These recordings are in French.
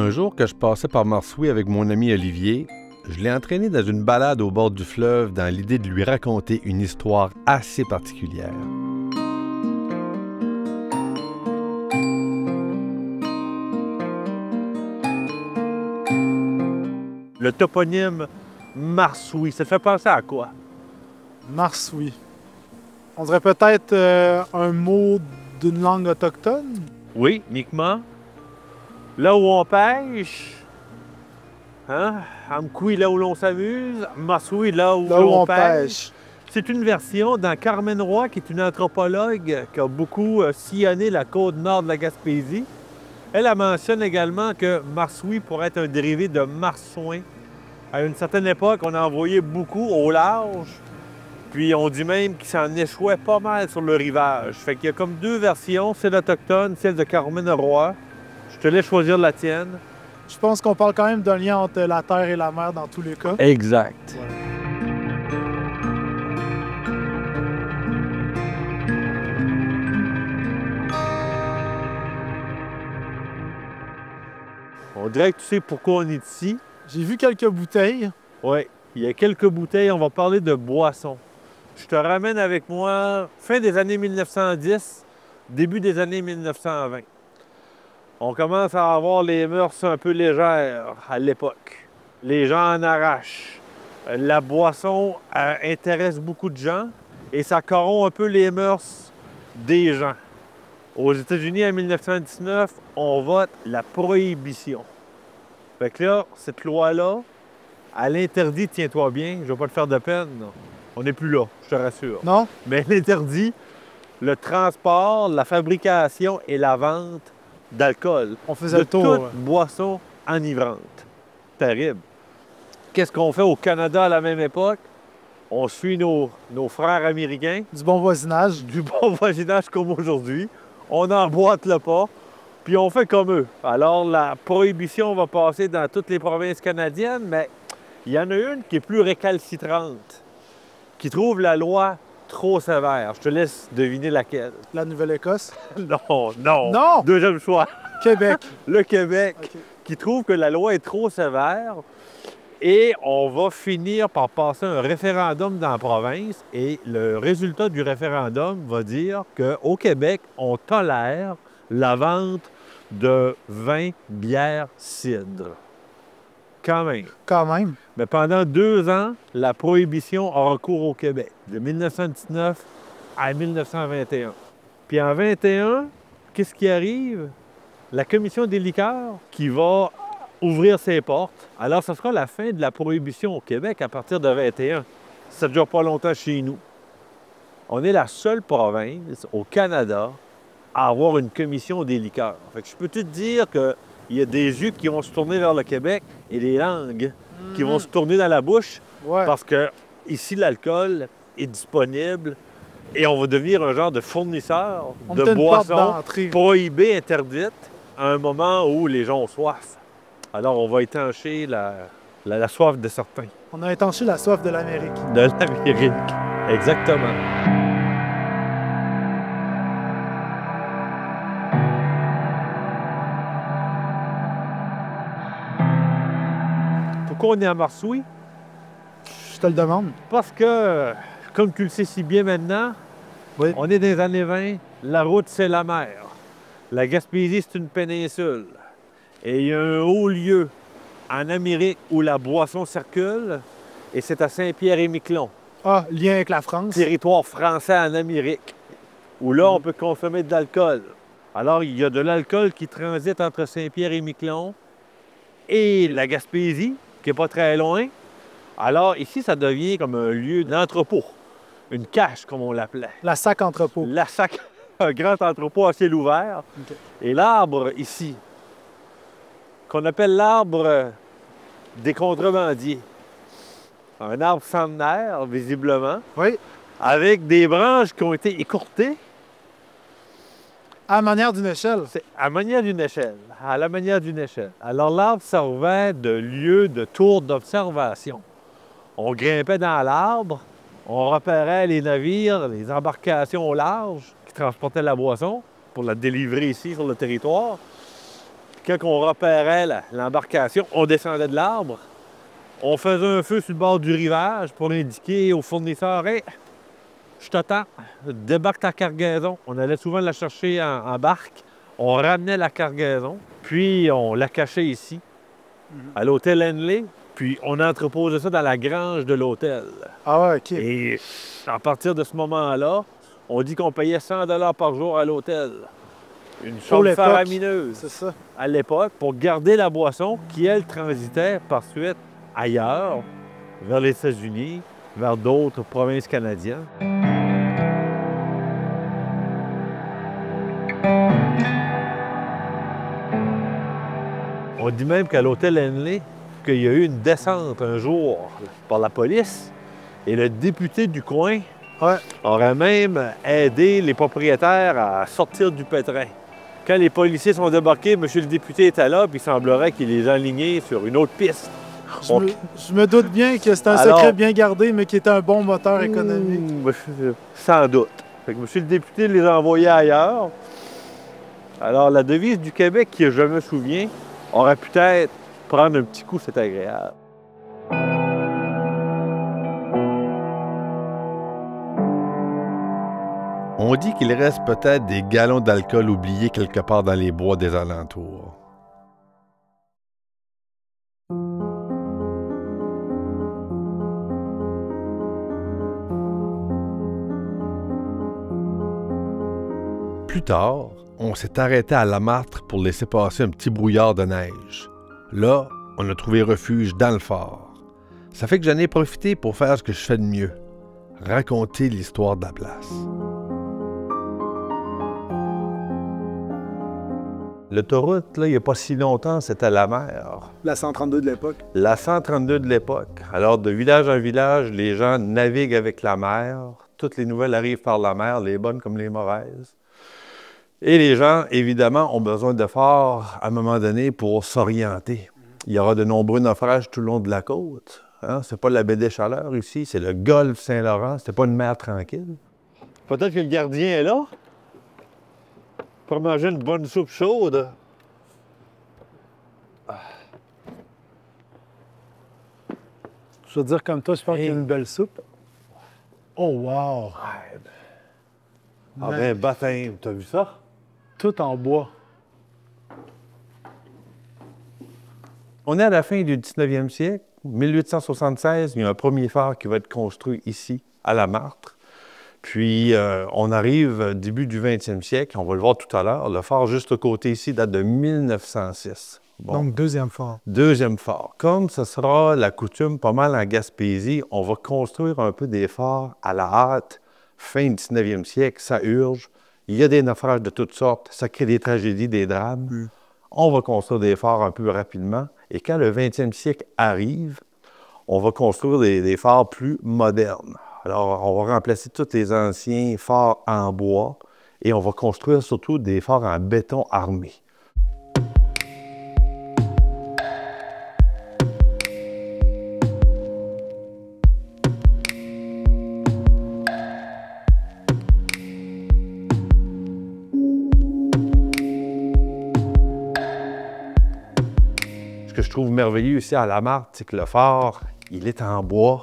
Un jour que je passais par Marsouilles avec mon ami Olivier, je l'ai entraîné dans une balade au bord du fleuve dans l'idée de lui raconter une histoire assez particulière. Le toponyme Marsouilles, ça te fait penser à quoi? Marsouilles. On dirait peut-être un mot d'une langue autochtone? Oui, Mi'kmaq. Là où on pêche. Hein? Amkoui, là où l'on s'amuse. Marsouilles, là où on pêche. C'est une version dans Carmen Roy, qui est une anthropologue qui a beaucoup sillonné la côte nord de la Gaspésie. Elle mentionne également que Marsouilles pourrait être un dérivé de marsouin. À une certaine époque, on a envoyé beaucoup au large, puis on dit même qu'il s'en échouait pas mal sur le rivage. Fait qu'il y a comme deux versions, celle autochtone, celle de Carmen Roy. Je te laisse choisir la tienne. Je pense qu'on parle quand même d'un lien entre la terre et la mer dans tous les cas. Exact. Ouais. On dirait que tu sais pourquoi on est ici. J'ai vu quelques bouteilles. Oui, il y a quelques bouteilles. On va parler de boissons. Je te ramène avec moi fin des années 1910, début des années 1920. On commence à avoir les mœurs un peu légères à l'époque. Les gens en arrachent. La boisson intéresse beaucoup de gens et ça corrompt un peu les mœurs des gens. Aux États-Unis, en 1919, on vote la prohibition. Fait que là, cette loi-là, elle interdit, tiens-toi bien, je ne vais pas te faire de peine, non. On n'est plus là, je te rassure. Non? Mais elle interdit le transport, la fabrication et la vente d'alcool. On faisait de le tour. toute Ouais. boisson enivrante. Terrible. Qu'est-ce qu'on fait au Canada à la même époque? On suit nos frères américains, Du bon voisinage. du bon voisinage comme aujourd'hui. On emboîte le pas, puis on fait comme eux. Alors, la prohibition va passer dans toutes les provinces canadiennes, mais il y en a une qui est plus récalcitrante, qui trouve la loi trop sévère. Je te laisse deviner laquelle. La Nouvelle-Écosse. Non, non. Non! Deuxième choix. Québec. Le Québec, OK. qui trouve que la loi est trop sévère. Et on va finir par passer un référendum dans la province. Et le résultat du référendum va dire qu'au Québec, on tolère la vente de vin, bière, cidre. Quand même. Quand même. Mais pendant 2 ans, la prohibition a recours au Québec, de 1919 à 1921. Puis en 21, qu'est-ce qui arrive? La Commission des liqueurs qui va ouvrir ses portes. Alors, ce sera la fin de la prohibition au Québec à partir de 21. Ça ne dure pas longtemps chez nous. On est la seule province au Canada à avoir une commission des liqueurs. Fait que je peux te dire qu'il y a des yeux qui vont se tourner vers le Québec et des langues qui vont se tourner dans la bouche Ouais. parce que ici, l'alcool est disponible et on va devenir un genre de fournisseur On de était une porte boissons d'entrée. prohibées, interdites, à un moment où les gens ont soif. Alors, on va étancher la soif de certains. On a étanché la soif de l'Amérique. De l'Amérique. Exactement. Pourquoi on est à Marsouilles? Je te le demande. Parce que, comme tu le sais si bien maintenant, Oui. on est dans les années 20, la route, c'est la mer. La Gaspésie, c'est une péninsule. Et il y a un haut lieu en Amérique où la boisson circule, et c'est à Saint-Pierre-et-Miquelon, Ah, lien avec la France. territoire français en Amérique, où là, on peut consommer de l'alcool. Alors, il y a de l'alcool qui transite entre Saint-Pierre-et-Miquelon et la Gaspésie, qui n'est pas très loin. Alors, ici, ça devient comme un lieu d'entrepôt, une cache, comme on l'appelait. La sac entrepôt. La sac, un grand entrepôt à ciel ouvert. OK. Et l'arbre ici, qu'on appelle l'arbre des contrebandiers. Un arbre centenaire, visiblement, Oui. avec des branches qui ont été écourtées. À la manière d'une échelle. C'est à manière d'une échelle, à la manière d'une échelle. Alors l'arbre servait de lieu de tour d'observation. On grimpait dans l'arbre, on repérait les navires, les embarcations au large qui transportaient la boisson pour la délivrer ici sur le territoire. Quand on repérait l'embarcation, on descendait de l'arbre. On faisait un feu sur le bord du rivage pour indiquer aux fournisseurs « Hey, je t'attends, débarque ta cargaison. » On allait souvent la chercher en barque. On ramenait la cargaison, puis on la cachait ici, à l'hôtel Henley. Puis on entreposait ça dans la grange de l'hôtel. Ah ouais, OK. Et à partir de ce moment-là, on dit qu'on payait 100 $ par jour à l'hôtel. Une Pour somme l'époque, faramineuse c'est ça. à l'époque pour garder la boisson qui, elle, transitait par suite ailleurs, vers les États-Unis, vers d'autres provinces canadiennes. On dit même qu'à l'hôtel Henley, qu'il y a eu une descente un jour par la police et le député du coin aurait même aidé les propriétaires à sortir du pétrin. Quand les policiers sont débarqués, M. le député était là, puis il semblerait qu'il les enlignait sur une autre piste. Je me doute bien que c'est un secret bien gardé, mais qui est un bon moteur économique. Sans doute. Fait que M. le député les a envoyés ailleurs. Alors, la devise du Québec, qui je me souviens, aurait peut-être prendre un petit coup, c'est agréable. On dit qu'il reste peut-être des gallons d'alcool oubliés quelque part dans les bois des alentours. Plus tard, on s'est arrêté à Lamartre pour laisser passer un petit brouillard de neige. Là, on a trouvé refuge dans le fort. Ça fait que j'en ai profité pour faire ce que je fais de mieux, raconter l'histoire de la place. L'autoroute, là, il n'y a pas si longtemps, c'était la mer. La 132 de l'époque. La 132 de l'époque. Alors, de village en village, les gens naviguent avec la mer. Toutes les nouvelles arrivent par la mer, les bonnes comme les mauvaises. Et les gens, évidemment, ont besoin de forts à un moment donné pour s'orienter. Il y aura de nombreux naufrages tout le long de la côte. Hein? C'est pas la baie des Chaleurs ici, c'est le golfe Saint-Laurent. C'était pas une mer tranquille. Peut-être que le gardien est là pour manger une bonne soupe chaude. Je veux dire, comme toi, je pense qu'il y a une belle soupe. Oh, wow! Ah ben, baptême, t'as vu ça? Tout en bois. On est à la fin du 19e siècle. 1876, il y a un premier phare qui va être construit ici, à Lamartre. Puis, on arrive début du 20e siècle, on va le voir tout à l'heure. Le phare juste à côté ici date de 1906. Bon. Donc, deuxième phare. Deuxième phare. Comme ce sera la coutume pas mal en Gaspésie, on va construire un peu des phares à la hâte. Fin du 19e siècle, ça urge. Il y a des naufrages de toutes sortes. Ça crée des tragédies, des drames. On va construire des phares un peu rapidement. Et quand le 20e siècle arrive, on va construire des phares plus modernes. Alors, on va remplacer tous les anciens phares en bois et on va construire surtout des phares en béton armé. Ce que je trouve merveilleux ici à Lamartre, c'est que le phare, il est en bois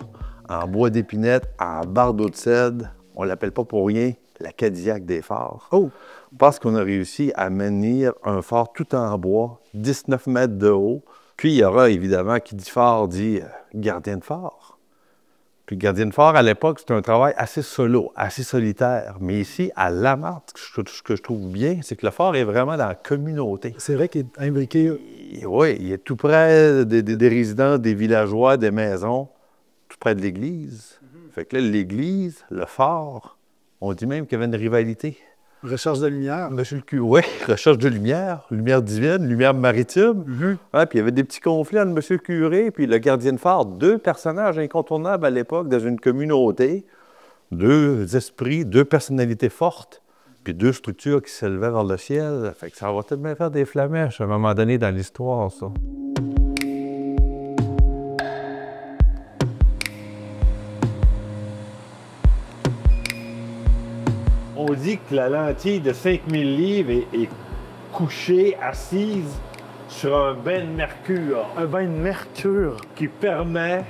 d'épinette, en bardeau de cèdre. On ne l'appelle pas pour rien la Cadillac des phares. Oh! Parce qu'on a réussi à maintenir un phare tout en bois, 19 mètres de haut. Puis il y aura évidemment, qui dit phare, dit gardien de phare. Puis gardien de phare, à l'époque, c'était un travail assez solo, assez solitaire. Mais ici, à Lamartre, ce que je trouve bien, c'est que le phare est vraiment dans la communauté. C'est vrai qu'il est imbriqué. Oui, il est tout près des résidents, des villageois, des maisons, tout près de l'église. Fait que là, l'église, le phare, on dit même qu'il y avait une rivalité. Recherche de lumière. Monsieur le curé, oui, recherche de lumière divine, lumière maritime. Ouais, puis il y avait des petits conflits entre monsieur le curé et le gardien de phare. Deux personnages incontournables à l'époque dans une communauté. Deux esprits, deux personnalités fortes, puis deux structures qui s'élevaient vers le ciel. Fait que ça va peut-être bien faire des flamèches à un moment donné dans l'histoire, ça. On dit que la lentille de 5000 livres est couchée, assise sur un bain de mercure Un bain de mercure, qui permet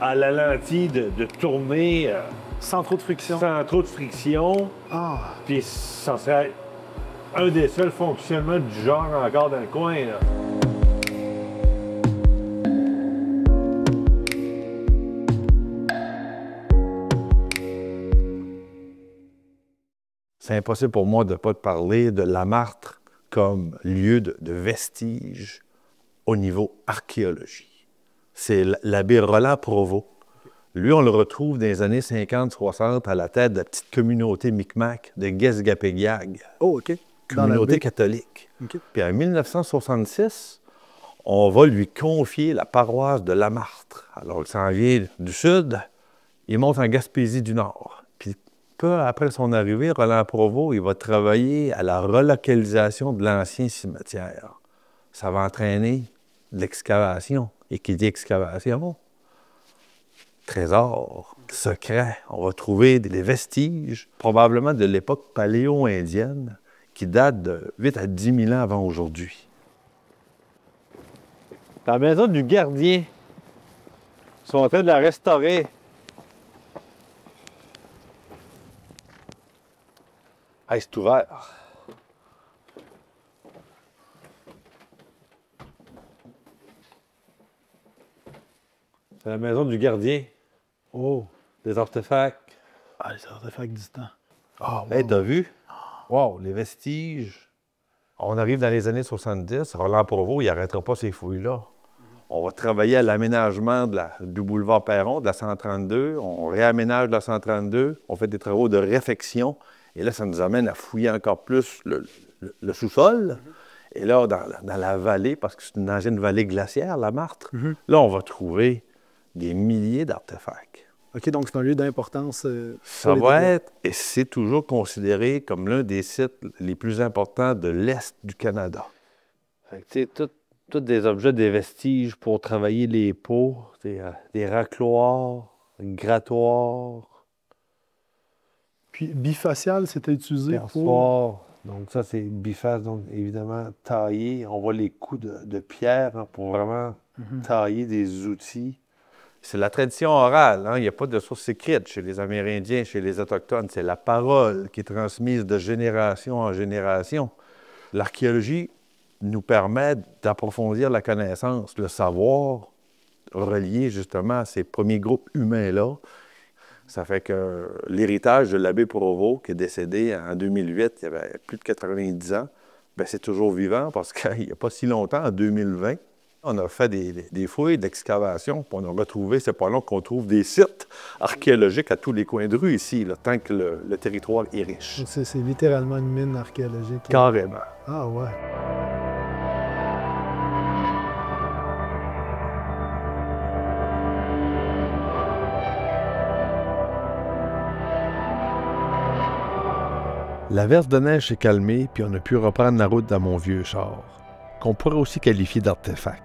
à la lentille de tourner sans trop de friction. sans trop de friction. Ah, Puis ça serait un des seuls fonctionnements du genre encore dans le coin, là. C'est impossible pour moi de ne pas te parler de Lamartre comme lieu de vestige au niveau archéologie. C'est l'abbé Roland Provost. Lui, on le retrouve dans les années 50-60 à la tête de la petite communauté Micmac de Guesgapéguiag, oh, OK. Dans la communauté baie. catholique. OK. Puis en 1966, on va lui confier la paroisse de Lamartre. Alors, il s'en vient du sud, il monte en Gaspésie du Nord. Puis peu après son arrivée, Roland Provost, il va travailler à la relocalisation de l'ancien cimetière. Ça va entraîner de l'excavation. Et qui dit excavation, trésor, secret. On va trouver des vestiges, probablement de l'époque paléo-indienne, qui datent de 8 à 10 000 ans avant aujourd'hui. La maison du gardien. Ils sont en train de la restaurer. Hey, c'est ouvert. C'est la maison du gardien. Oh. Des artefacts. Ah, les artefacts du temps. Ah, wow. Hey, t'as vu? Wow, les vestiges. On arrive dans les années 70. Roland Provost, il n'arrêtera pas ces fouilles-là. On va travailler à l'aménagement du boulevard Perron, de la 132. On réaménage la 132. On fait des travaux de réfection. Et là, ça nous amène à fouiller encore plus le sous-sol. Et là, dans la vallée, parce que c'est une ancienne vallée glaciaire, la Martre, là, on va trouver des milliers d'artefacts. OK, donc c'est un lieu d'importance. Ça va être, et c'est toujours considéré comme l'un des sites les plus importants de l'Est du Canada. Fait que, tu sais, tous des objets, des vestiges pour travailler les pots, des racloirs, des grattoirs, Puis bifacial, c'était utilisé pour... perçoirs. Donc ça, c'est biface, donc évidemment taillé. On voit les coups de pierre hein, pour vraiment tailler des outils. C'est la tradition orale, hein? Il n'y a pas de source écrite chez les Amérindiens, chez les Autochtones. C'est la parole qui est transmise de génération en génération. L'archéologie nous permet d'approfondir la connaissance, le savoir relié justement à ces premiers groupes humains-là. Ça fait que l'héritage de l'abbé Provost, qui est décédé en 2008, il y avait plus de 90 ans, bien, c'est toujours vivant parce qu'il n'y a pas si longtemps, en 2020, on a fait des fouilles d'excavation, puis on a retrouvé, c'est pas long qu'on trouve des sites archéologiques à tous les coins de rue ici, là, tant que le territoire est riche. Donc c'est littéralement une mine archéologique. Carrément. Ah ouais. L'averse de neige s'est calmée, puis on a pu reprendre la route dans mon vieux char, qu'on pourrait aussi qualifier d'artefact.